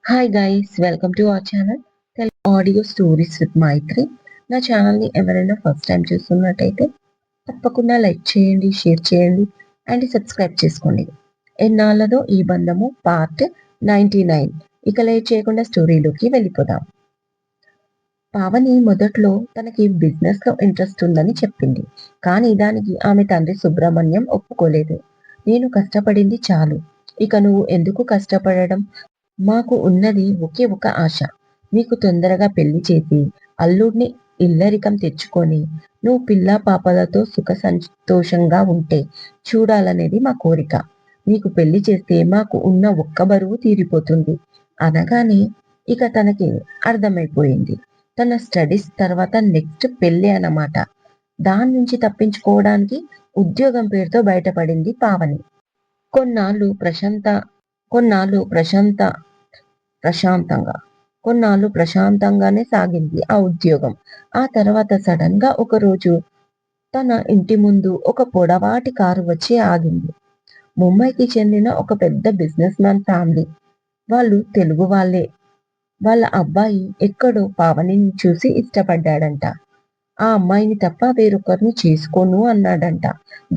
Hi guys, welcome to our channel audio stories with Maitri. నా ఛానల్ని ఎవరైనా ఫస్ట్ టైం చూస్తున్నట్టయితే తప్పకుండా లైక్ చేయండి, షేర్ చేయండి అండ్ సబ్స్క్రైబ్ చేసుకోండి. ఎన్నాళ్ళదో ఈ బంధము పార్ట్ 99. ఇక లేట్ చేయకుండా స్టోరీలోకి వెళ్ళిపోదాం. పావని మొదట్లో తనకి బిజినెస్ లో ఇంట్రెస్ట్ ఉందని చెప్పింది. కానీ దానికి ఆమె తండ్రి సుబ్రహ్మణ్యం ఒప్పుకోలేదు. నేను కష్టపడింది చాలు, ఇక నువ్వు ఎందుకు కష్టపడడం? మాకు ఉన్నది ఒకే ఒక ఆశ. నీకు తొందరగా పెళ్లి చేసి అల్లుడిని ఇల్లరికం తెచ్చుకొని నువ్వు పిల్లా పాపలతో సుఖ సంతోషంగా ఉంటే చూడాలనేది మా కోరిక. నీకు పెళ్లి చేస్తే మాకు ఉన్న ఒక్క బరువు తీరిపోతుంది అనగానే ఇక తనకి అర్థమైపోయింది. తన స్టడీస్ తర్వాత నెక్స్ట్ పెళ్ళి అన్నమాట. దాని నుంచి తప్పించుకోవడానికి ఉద్యోగం పేరుతో బయటపడింది పావని. కొన్నాళ్ళు ప్రశాంత కొన్నాళ్ళు ప్రశాంత ప్రశాంతంగా కొన్నాళ్ళు ప్రశాంతంగానే సాగింది ఆ ఉద్యోగం. ఆ తర్వాత సడన్ గా ఒక రోజు తన ఇంటి ముందు ఒక పొడవాటి కారు వచ్చి ఆగింది. ముంబైకి చెందిన ఒక పెద్ద బిజినెస్ మ్యాన్ ఫ్యామిలీ. వాళ్ళు తెలుగు వాళ్ళే. వాళ్ళ అబ్బాయి ఎక్కడో పావనిని చూసి ఇష్టపడ్డాడంట. ఆ అమ్మాయిని తప్ప వేరొకరిని చేసుకోను అన్నాడంట.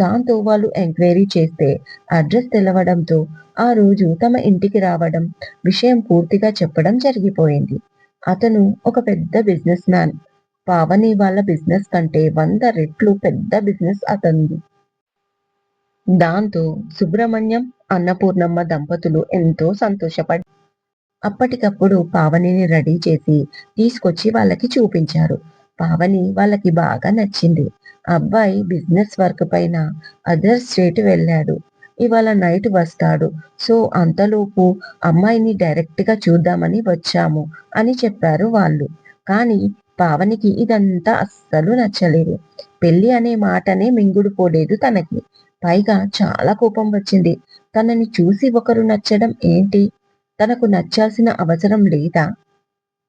దాంతో వాళ్ళు ఎంక్వైరీ చేస్తే అడ్రస్ తెలవడంతో ఆ రోజు తమ ఇంటికి రావడం, విషయం పూర్తిగా చెప్పడం జరిగిపోయింది. అతను ఒక పెద్ద బిజినెస్ మ్యాన్. పావని వాళ్ళ బిజినెస్ కంటే 100 రెట్లు పెద్ద బిజినెస్ అతనిది. దాంతో సుబ్రహ్మణ్యం, అన్నపూర్ణమ్మ దంపతులు ఎంతో సంతోషపడ్డారు. అప్పటికప్పుడు పావనిని రెడీ చేసి తీసుకొచ్చి వాళ్ళకి చూపించారు. పావని వాళ్ళకి బాగా నచ్చింది. అబ్బాయి బిజినెస్ వర్క్ పైన అదర్ స్టేట్ వెళ్ళాడు. ఇవాళ నైట్ వస్తాడు. సో అంతలోపు అమ్మాయిని డైరెక్ట్ గా చూద్దామని వచ్చాము అని చెప్పారు వాళ్ళు. కానీ పావనికి ఇదంతా అస్సలు నచ్చలేదు. పెళ్లి అనే మాటనే మింగుడుపోలేదు తనకి. పైగా చాలా కోపం వచ్చింది. తనని చూసి ఒకరు నచ్చడం ఏంటి? తనకు నచ్చాల్సిన అవసరం లేదా?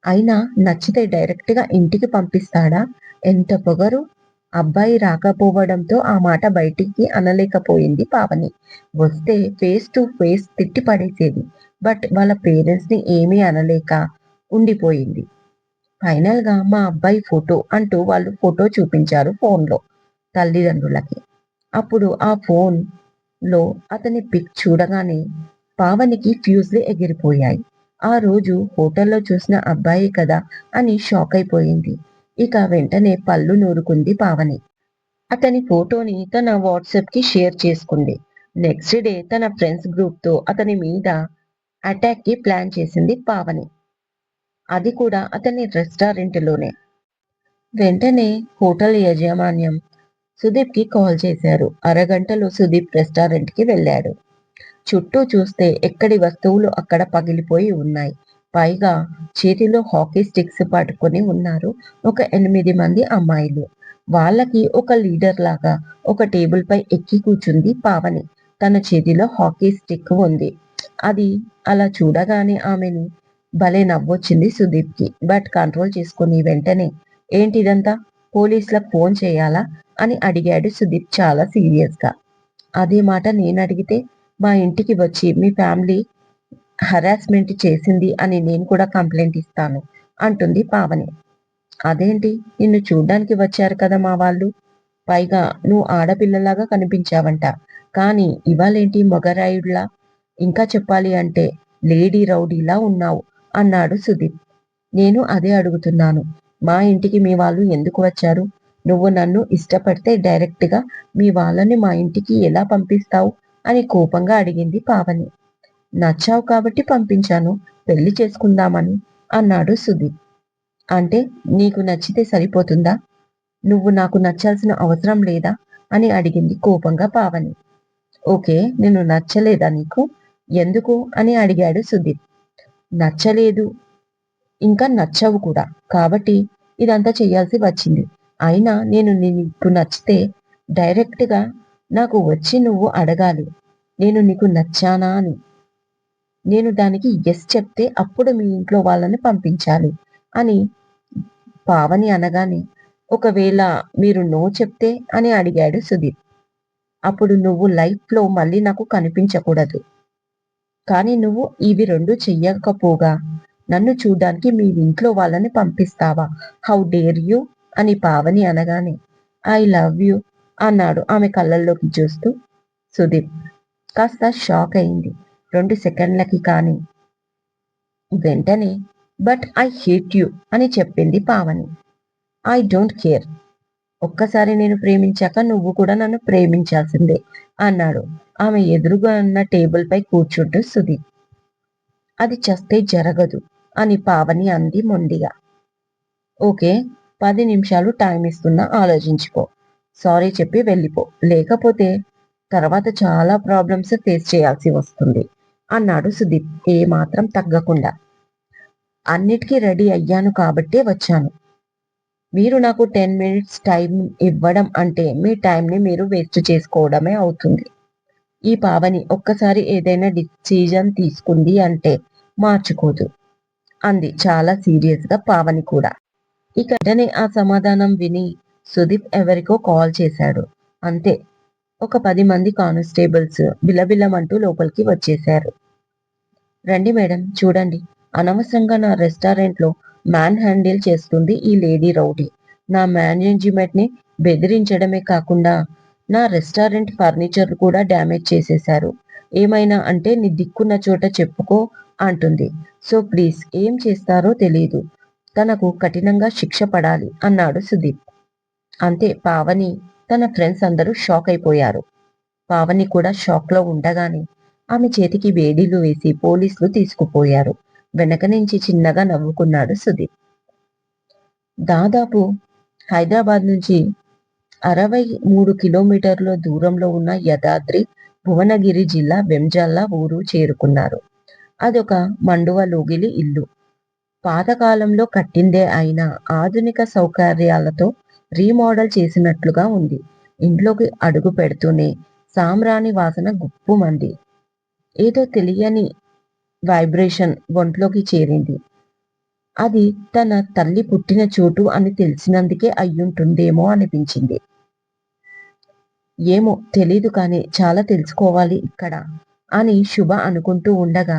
అయినా నచ్చితే డైరెక్ట్ గా ఇంటికి పంపిస్తాడా? ఎంత పొగరు! అబ్బాయి రాకపోవడంతో ఆ మాట బయటికి అనలేకపోయింది పావని. వస్తే ఫేస్ టు ఫేస్ తిట్టి పడేసేది. బట్ వాళ్ళ పేరెంట్స్ ని ఏమీ అనలేక ఉండిపోయింది. ఫైనల్ గా మా అబ్బాయి ఫోటో అంటూ వాళ్ళు ఫోటో చూపించారు ఫోన్లో తల్లిదండ్రులకి. అప్పుడు ఆ ఫోన్ లో అతని పిక్ చూడగానే పావనికి ఫ్యూజ్లు ఎగిరిపోయాయి. ఆ రోజు హోటల్లో చూసిన అబ్బాయి కదా అని షాక్ అయిపోయింది. ఇక వెంటనే పళ్ళు నూరుకుంది పావని. అతని ఫోటోని తన వాట్సాప్ కి షేర్ చేసుకుంది. నెక్స్ట్ డే తన ఫ్రెండ్స్ గ్రూప్ తో అతని మీద అటాక్ కి ప్లాన్ చేసింది పావని. అది కూడా అతని రెస్టారెంట్ లోనే. వెంటనే హోటల్ యాజమాన్యం సుదీప్ కి కాల్ చేశారు. అరగంటలో సుదీప్ రెస్టారెంట్ కి వెళ్ళాడు. చుట్టూ చూస్తే ఎక్కడి వస్తువులు అక్కడ పగిలిపోయి ఉన్నాయి. పైగా చేతిలో హాకీ స్టిక్స్ పట్టుకొని ఉన్నారు ఒక 8 మంది అమ్మాయిలు. వాళ్ళకి ఒక లీడర్ లాగా ఒక టేబుల్ పై ఎక్కి కూర్చుంది పావని. తన చేతిలో హాకీ స్టిక్ ఉంది. అది అలా చూడగానే ఆమెని భలే నవ్వొచ్చింది సుదీప్ కి. బట్ కంట్రోల్ చేసుకుని వెంటనే ఏంటిదంతా, పోలీసులకు ఫోన్ చేయాలా అని అడిగాడు సుదీప్ చాలా సీరియస్ గా. అదే మాట నేను అడిగితే మా ఇంటికి వచ్చి మీ ఫ్యామిలీ హరాస్మెంట్ చేసింది అని నేను కూడా కంప్లైంట్ ఇస్తాను అంటుంది పావని. అదేంటి, నిన్ను చూడ్డానికి వచ్చారు కదా మా వాళ్ళు. పైగా నువ్వు ఆడపిల్లలాగా కనిపించావంట. కానీ ఇవాళేంటి మొగరాయుడులా? ఇంకా చెప్పాలి అంటే లేడీ రౌడీలా ఉన్నావు అన్నాడు సుదీప్. నేను అదే అడుగుతున్నాను. మా ఇంటికి మీ వాళ్ళు ఎందుకు వచ్చారు? నువ్వు నన్ను ఇష్టపడితే డైరెక్ట్ గా మీ వాళ్ళని మా ఇంటికి ఎలా పంపిస్తావు అని కోపంగా అడిగింది పావని. నచ్చావు కాబట్టి పంపించాను, పెళ్లి చేసుకుందామని అన్నాడు సుదీప్. అంటే నీకు నచ్చితే సరిపోతుందా? నువ్వు నాకు నచ్చాల్సిన అవసరం లేదా అని అడిగింది కోపంగా పావని. ఓకే, నేను నచ్చలేదా నీకు? ఎందుకు అని అడిగాడు సుదీప్. నచ్చలేదు, ఇంకా నచ్చవు కూడా, కాబట్టి ఇదంతా చెయ్యాల్సి వచ్చింది. అయినా నేను నీకు నచ్చితే డైరెక్ట్ గా నాకు వచ్చి నువ్వు అడగాలి, నేను నీకు నచ్చానా అని. నేను దానికి ఎస్ చెప్తే అప్పుడు మీ ఇంట్లో వాళ్ళని పంపించాలి అని పావని అనగానే, ఒకవేళ మీరు నో చెప్తే అని అడిగాడు సుదీప్. అప్పుడు నువ్వు లైఫ్ లో మళ్ళీ నాకు కనిపించకూడదు. కానీ నువ్వు ఇవి రెండు చెయ్యకపోగా నన్ను చూడ్డానికి మీ ఇంట్లో వాళ్ళని పంపిస్తావా? హౌ డేర్ యూ అని పావని అనగానే ఐ లవ్ యూ అన్నాడు ఆమె కళ్ళల్లోకి చూస్తూ. సుదీప్ కాస్త షాక్ అయింది 2 సెకండ్లకి. కానీ వెంటనే బట్ ఐ హేట్ యూ అని చెప్పింది పావని. I don't care. ఒక్కసారి నేను ప్రేమించాక నువ్వు కూడా నన్ను ప్రేమించాల్సిందే అన్నాడు ఆమె ఎదురుగా ఉన్న టేబుల్ పై కూర్చుంటూ సుదీప్. అది చస్తే జరగదు అని పావని అంది మొండిగా. ఓకే, 10 నిమిషాలు టైం ఇస్తున్నా, ఆలోచించుకో. సారీ చెప్పి వెళ్ళిపో, లేకపోతే తర్వాత చాలా ప్రాబ్లమ్స్ ఫేస్ చేయాల్సి వస్తుంది అన్నాడు సుదీప్ ఏమాత్రం తగ్గకుండా. అన్నిటికీ రెడీ అయ్యాను కాబట్టే వచ్చాను. మీరు నాకు 10 మినిట్స్ టైం ఇవ్వడం అంటే మీ టైంని మీరు వేస్ట్ చేసుకోవడమే అవుతుంది. ఈ పావని ఒక్కసారి ఏదైనా డిసిజన్ తీసుకుంది అంటే మార్చుకోదు అంది చాలా సీరియస్ గా పావని కూడా. ఇక వెంటనే ఆ సమాధానం విని సుదీప్ ఎవరికో కాల్ చేశాడు. అంతే, ఒక 10 మంది కానిస్టేబుల్స్ బిలబిలమంటూ లోపలికి వచ్చేశారు. రండి మేడం, చూడండి, అనవసరంగా నా రెస్టారెంట్ లో మ్యాన్ హ్యాండిల్ చేస్తుంది ఈ లేడీ రౌడీ. నా మేనేజ్మెంట్ ని బెదిరించడమే కాకుండా నా రెస్టారెంట్ ఫర్నిచర్ కూడా డ్యామేజ్ చేసేశారు. ఏమైనా అంటే నీ దిక్కున్న చోట చెప్పుకో అంటుంది. సో ప్లీజ్, ఏం చేస్తారో తెలీదు, తనకు కఠినంగా శిక్ష పడాలి అన్నాడు సుదీప్. అంతే, పావని తన ఫ్రెండ్స్ అందరూ షాక్ అయిపోయారు. పావని కూడా షాక్ లో ఉండగానే ఆమె చేతికి వేడీలు వేసి పోలీసులు తీసుకుపోయారు. వెనక నుంచి చిన్నగా నవ్వుకున్నాడు సుదీప్. దాదాపు హైదరాబాద్ నుంచి 63 కిలోమీటర్ల దూరంలో ఉన్న యాదాద్రి భువనగిరి జిల్లా వెంజాల ఊరు చేరుకున్నారు. అదొక మండువ లోగిలి ఇల్లు. పాతకాలంలో కట్టిందే అయినా ఆధునిక సౌకర్యాలతో రీమోడల్ చేసినట్లుగా ఉంది. ఇంట్లోకి అడుగు పెడుతూనే సాంబ్రాణి వాసన గుప్పుమంది. ఏదో తెలియని వైబ్రేషన్ ఒంట్లోకి చేరింది. అది తన తల్లి పుట్టిన చోటు అని తెలిసినందుకే అయ్యుంటుందేమో అనిపించింది. ఏమో తెలీదు, కానీ చాలా తెలుసుకోవాలి ఇక్కడ అని శుభ అనుకుంటూ ఉండగా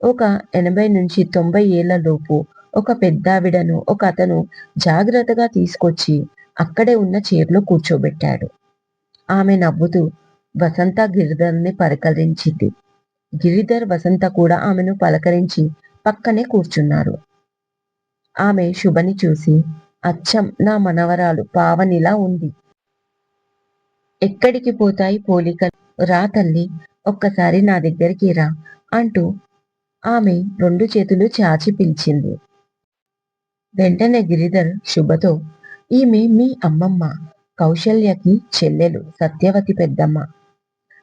ఒక 80 నుంచి 90 ఏళ్ల లోపు ఒక పెద్దావిడను ఒక అతను జాగ్రత్తగా తీసుకొచ్చి అక్కడే ఉన్న చైర్లో కూర్చోబెట్టాడు. ఆమె నవ్వుతూ వసంత గిరిధర్ని పలకరించింది. గిరిధర్ వసంత కూడా ఆమెను పలకరించి పక్కనే కూర్చున్నారు. ఆమె శుభని చూసి అచ్చం నా మనవరాలు పావనిలా ఉంది. ఎక్కడికి పోతాయి పోలికలు, రా తల్లి, ఒక్కసారి నా దగ్గరికి రా అంటూ ఆమె 2 చేతులు చాచి పిలిచింది. వెంటనే గిరిధర్ శుభతో, ఈమె మీ అమ్మమ్మ, కౌశల్యకి చెల్లెలు సత్యవతి పెద్దమ్మ,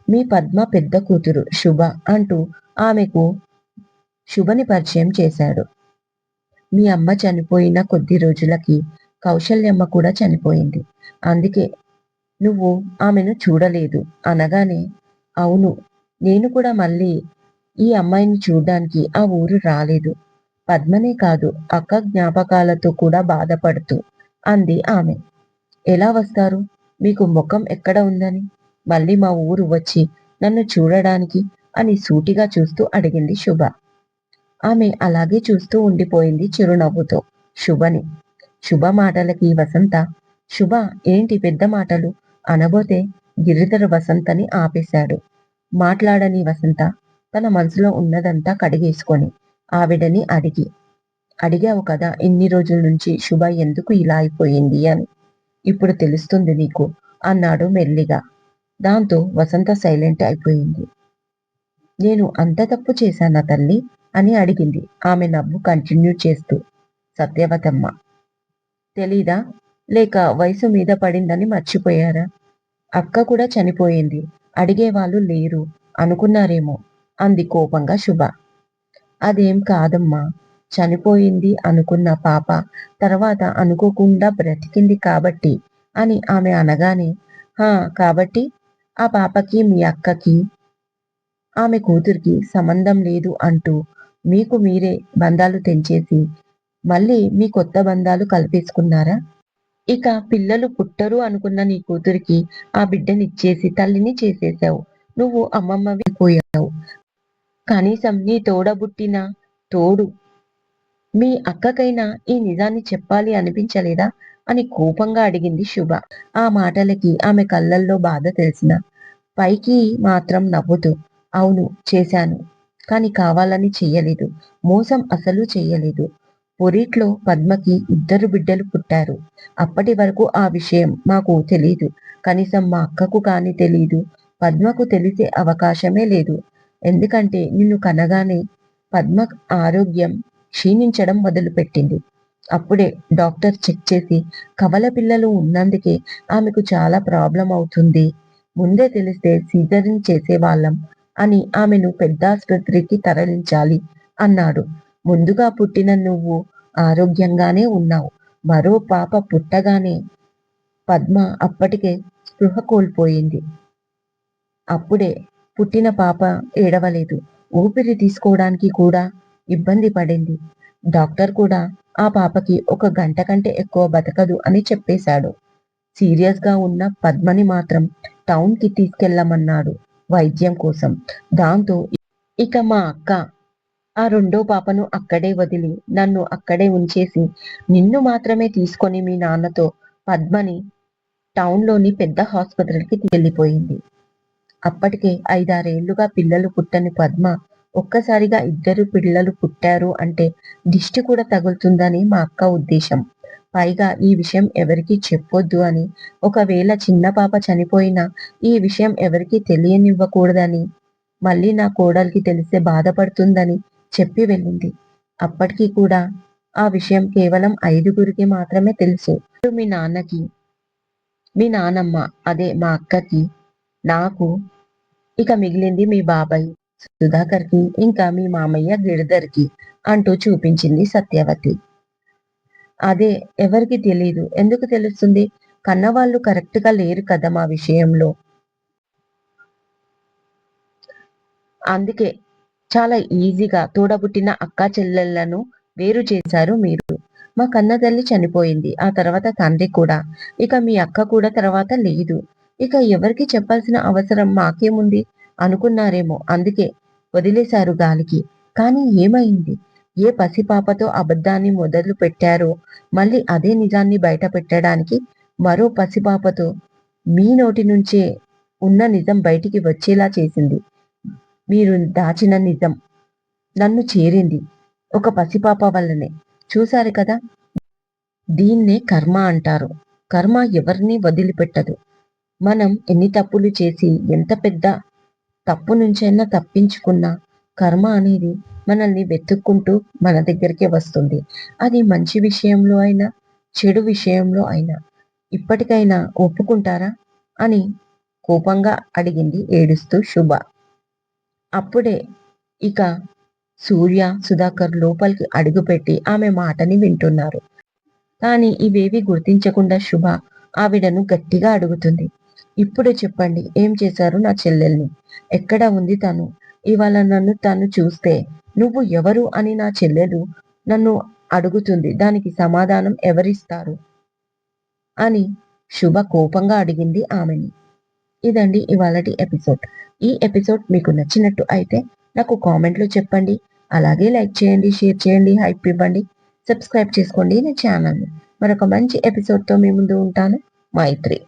మీ పద్మ పెద్ద కూతురు శుభ అంటూ ఆమెకు శుభని పరిచయం చేశాడు. మీ అమ్మ చనిపోయిన కొద్ది రోజులకి కౌశల్యమ్మ కూడా చనిపోయింది. అందుకే నువ్వు ఆమెను చూడలేదు అనగానే, అవును, నేను కూడా మళ్ళీ ఈ అమ్మాయిని చూడ్డానికి ఆ ఊరు రాలేదు. పద్మనే కాదు, అక్క జ్ఞాపకాలతో కూడా బాధపడుతూ అంది ఆమె. ఎలా వస్తారు? మీకు ముఖం ఎక్కడ ఉందని మళ్ళీ మా ఊరు వచ్చి నన్ను చూడడానికి అని సూటిగా చూస్తూ అడిగింది శుభ. ఆమె అలాగే చూస్తూ ఉండిపోయింది చిరునవ్వుతో శుభని. శుభ మాటలకి వసంత, శుభ ఏంటి పెద్ద మాటలు అనబోతే గిరిధర్ వసంతని ఆపేశాడు. మాట్లాడని వసంత తన మనసులో ఉన్నదంతా కడిగేసుకొని ఆవిడని అడిగావు కదా ఇన్ని రోజుల నుంచి శుభ ఎందుకు ఇలా అయిపోయింది అని. ఇప్పుడు తెలుస్తుంది నీకు అన్నాడు మెల్లిగా. దాంతో వసంత సైలెంట్ అయిపోయింది. నేను అంత తప్పు చేశానా తల్లి అని అడిగింది ఆమె నవ్వు కంటిన్యూ చేస్తూ. సత్యవతమ్మ, తెలీదా? లేక వయసు మీద పడిందని మర్చిపోయారా? అక్క కూడా చనిపోయింది, అడిగేవాళ్ళు లేరు అనుకున్నారేమో అంది కోపంగా శుభ. అదేం కాదమ్మా, చనిపోయింది అనుకున్న పాప తర్వాత అనుకోకుండా బ్రతికింది కాబట్టి అని ఆమె అనగానే, హా కాబట్టి ఆ పాపకి మీ అక్కకి ఆమె కూతురికి సంబంధం లేదు అంటూ మీకు మీరే బంధాలు తెంచేసి మళ్ళీ మీ కొత్త బంధాలు కల్పేసుకున్నారా? ఇక పిల్లలు పుట్టరు అనుకున్న నీ కూతురికి ఆ బిడ్డనిచ్చేసి తల్లిని చేసేశావు. నువ్వు అమ్మమ్మవి పోయావు. కనీసం నీ తోడబుట్టిన తోడు మీ అక్కకైనా ఈ నిజాన్ని చెప్పాలి అనిపించలేదా అని కోపంగా అడిగింది శుభ. ఆ మాటలకి ఆమె కళ్ళల్లో బాధ తెలిసిన పైకి మాత్రం నవ్వుతూ, అవును చేశాను, కాని కావాలని చెయ్యలేదు, మోసం అసలు చెయ్యలేదు. పొరిట్లో పద్మకి 2 బిడ్డలు పుట్టారు. అప్పటి వరకు ఆ విషయం మాకు తెలీదు. కనీసం మా అక్కకు కాని తెలీదు. పద్మకు తెలిసే అవకాశమే లేదు. ఎందుకంటే నిన్ను కనగానే పద్మ ఆరోగ్యం క్షీణించడం మొదలుపెట్టింది. అప్పుడే డాక్టర్ చెక్ చేసి కవల పిల్లలు ఉన్నందుకే ఆమెకు చాలా ప్రాబ్లం అవుతుంది. ముందే తెలిస్తే సీజరిన్ చేసేవాళ్ళం అని ఆమెను పెద్దాస్పత్రికి తరలించాలి అన్నాడు. ముందుగా పుట్టిన నువ్వు ఆరోగ్యంగానే ఉన్నావు. మరో పాప పుట్టగానే పద్మ అప్పటికే స్పృహ కోల్పోయింది. అప్పుడే పుట్టిన పాప ఏడవలేదు. ఊపిరి తీసుకోవడానికి కూడా ఇబ్బంది పడింది. డాక్టర్ కూడా ఆ పాపకి 1 గంట కంటే ఎక్కువ బతకదు అని చెప్పేశాడు. సీరియస్ గా ఉన్న పద్మని మాత్రం టౌన్ కి తీసుకెళ్ళమన్నాడు వైద్యం కోసం. దాంతో ఇక మా అక్క ఆ రెండో పాపను అక్కడే వదిలి నన్ను అక్కడే ఉంచేసి నిన్ను మాత్రమే తీసుకొని మీ నాన్నతో పద్మని టౌన్లోని పెద్ద హాస్పిటల్కి వెళ్ళిపోయింది. అప్పటికే 5-6 ఏళ్లుగా పిల్లలు పుట్టని పద్మ ఒక్కసారిగా 2 పిల్లలు పుట్టారు అంటే దిష్టి కూడా తగులుతుందని మా అక్క ఉద్దేశం. పైగా ఈ విషయం ఎవరికీ చెప్పొద్దు అని, ఒకవేళ చిన్న పాప చనిపోయినా ఈ విషయం ఎవరికీ తెలియనివ్వకూడదని, మళ్ళీ నా కోడలికి తెలిస్తే బాధపడుతుందని చెప్పి వెళ్ళింది. అప్పటికి కూడా ఆ విషయం కేవలం 5గురికి మాత్రమే తెలుసు. మీ నాన్నకి, మీ నానమ్మ అదే మా అక్కకి, నాకు, ఇక మిగిలింది మీ బాబాయ్ సుధాకర్‌కి, ఇంకా మీ మామయ్య గిరిధర్‌కి అంటూ చూపించింది సత్యవతి. అదే ఎవరికీ తెలీదు. ఎందుకు తెలుస్తుంది? కన్నవాళ్ళు కరెక్ట్‌గా లేరు కదా మా విషయంలో. అందుకే చాలా ఈజీగా తోడబుట్టిన అక్కా చెల్లెళ్ళను వేరు చేశారు మీరు. మా కన్న తల్లి చనిపోయింది. ఆ తర్వాత తండ్రి కూడా. ఇక మీ అక్క కూడా తర్వాత లేదు. ఇక ఎవరికీ చెప్పాల్సిన అవసరం మాకేముంది అనుకున్నారేమో. అందుకే వదిలేశారు గాలికి. కానీ ఏమైంది? ఏ పసిపాపతో అబద్ధాన్ని మొదలు పెట్టారో మళ్ళీ అదే నిజాన్ని బయట పెట్టడానికి మరో పసిపాపతో మీ నోటి నుంచే ఉన్న నిజం బయటికి వచ్చేలా చేసింది. మీరు దాచిన నిజం నన్ను చేరింది. ఒక పసిపాప వల్లనే. చూశారు కదా! దీన్నే కర్మ అంటారు. కర్మ ఎవరిని వదిలిపెట్టదు. మనం ఎన్ని తప్పులు చేసి, ఎంత పెద్ద తప్పు నుంచైనా తప్పించుకున్నా కర్మ అనేది మనల్ని వెతుక్కుంటూ మన దగ్గరికే వస్తుంది. అది మంచి విషయంలో అయినా, చెడు విషయంలో అయినా. ఇప్పటికైనా ఒప్పుకుంటారా? అని కోపంగా అడిగింది ఏడుస్తూ శుభ. అప్పుడే ఇక సూర్య, సుధాకర్ లోపలికి అడుగుపెట్టి ఆమె మాటని వింటున్నారు. కానీ ఇవేవీ గుర్తించకుండా శుభ ఆవిడను గట్టిగా అడుగుతుంది. ఇప్పుడు చెప్పండి, ఏం చేశారు నా చెల్లెల్ని? ఎక్కడ ఉంది తను? ఇవాళ నన్ను తను చూస్తే నువ్వు ఎవరు అని నా చెల్లెలు నన్ను అడుగుతుంది. దానికి సమాధానం ఎవరిస్తారు? అని శుభ కోపంగా అడిగింది ఆమెని. ఇదండి ఇవాళటి ఎపిసోడ్. ఈ ఎపిసోడ్ మీకు నచ్చినట్టు అయితే నాకు కామెంట్లో చెప్పండి. అలాగే లైక్ చేయండి, షేర్ చేయండి, హైప్ ఇవ్వండి. సబ్స్క్రైబ్ చేసుకోండి నా ఛానల్‌ని. మరొక మంచి ఎపిసోడ్‌తో మీ ముందు ఉంటాను. మైత్రి.